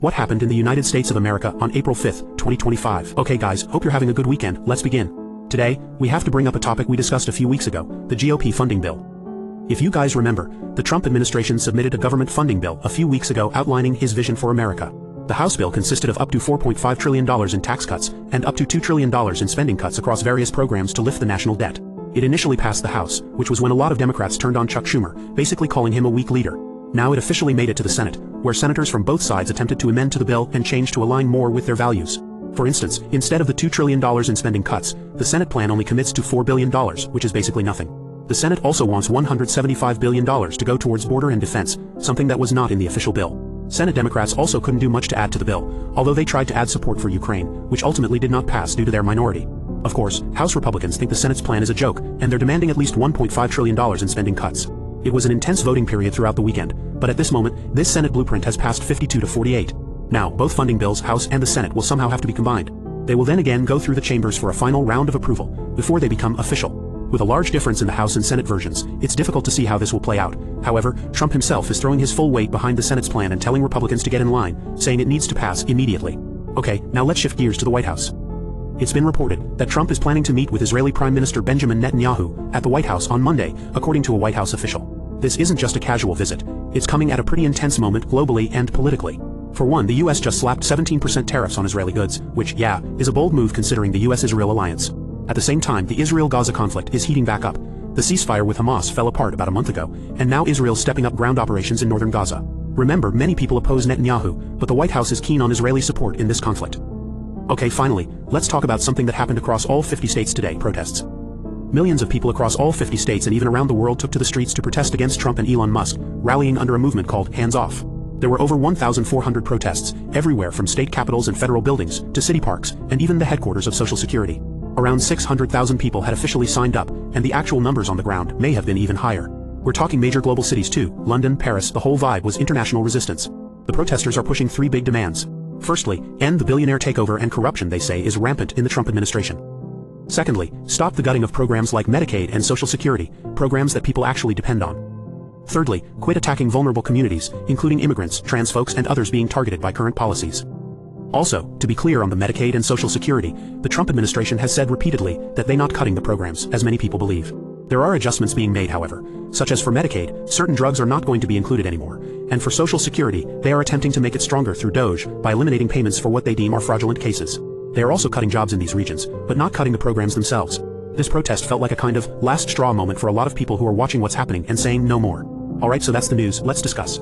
What happened in the United States of America on April 5, 2025? Okay guys, hope you're having a good weekend. Let's begin. Today, we have to bring up a topic we discussed a few weeks ago, the GOP funding bill. If you guys remember, the Trump administration submitted a government funding bill a few weeks ago outlining his vision for America. The House bill consisted of up to $4.5 trillion in tax cuts and up to $2 trillion in spending cuts across various programs to lift the national debt. It initially passed the House, which was when a lot of Democrats turned on Chuck Schumer, basically calling him a weak leader. Now it officially made it to the Senate, where senators from both sides attempted to amend to the bill and change to align more with their values. For instance, instead of the $2 trillion in spending cuts, the Senate plan only commits to $4 billion, which is basically nothing. The Senate also wants $175 billion to go towards border and defense, something that was not in the official bill. Senate Democrats also couldn't do much to add to the bill, although they tried to add support for Ukraine, which ultimately did not pass due to their minority. Of course, House Republicans think the Senate's plan is a joke, and they're demanding at least $1.5 trillion in spending cuts. It was an intense voting period throughout the weekend, but at this moment, this Senate blueprint has passed 52 to 48. Now, both funding bills, House and the Senate, will somehow have to be combined. They will then again go through the chambers for a final round of approval, before they become official. With a large difference in the House and Senate versions, it's difficult to see how this will play out. However, Trump himself is throwing his full weight behind the Senate's plan and telling Republicans to get in line, saying it needs to pass immediately. Okay, now let's shift gears to the White House. It's been reported that Trump is planning to meet with Israeli Prime Minister Benjamin Netanyahu at the White House on Monday, according to a White House official. This isn't just a casual visit, it's coming at a pretty intense moment globally and politically. For one, the US just slapped 17% tariffs on Israeli goods, which, yeah, is a bold move considering the US-Israel alliance. At the same time, the Israel-Gaza conflict is heating back up. The ceasefire with Hamas fell apart about a month ago, and now Israel's stepping up ground operations in northern Gaza. Remember, many people oppose Netanyahu, but the White House is keen on Israeli support in this conflict. Okay, finally, let's talk about something that happened across all 50 states today, protests. Millions of people across all 50 states and even around the world took to the streets to protest against Trump and Elon Musk, rallying under a movement called Hands Off. There were over 1,400 protests, everywhere from state capitals and federal buildings, to city parks, and even the headquarters of Social Security. Around 600,000 people had officially signed up, and the actual numbers on the ground may have been even higher. We're talking major global cities too, London, Paris, the whole vibe was international resistance. The protesters are pushing three big demands. Firstly, end the billionaire takeover and corruption they say is rampant in the Trump administration. Secondly, stop the gutting of programs like Medicaid and Social Security, programs that people actually depend on. Thirdly, quit attacking vulnerable communities, including immigrants, trans folks, and others being targeted by current policies. Also, to be clear on the Medicaid and Social Security, the Trump administration has said repeatedly that they're not cutting the programs, as many people believe. There are adjustments being made, however, such as for Medicaid, certain drugs are not going to be included anymore, and for Social Security, they are attempting to make it stronger through DOGE by eliminating payments for what they deem are fraudulent cases. They are also cutting jobs in these regions, but not cutting the programs themselves. This protest felt like a kind of last straw moment for a lot of people who are watching what's happening and saying no more. Alright, so that's the news, let's discuss.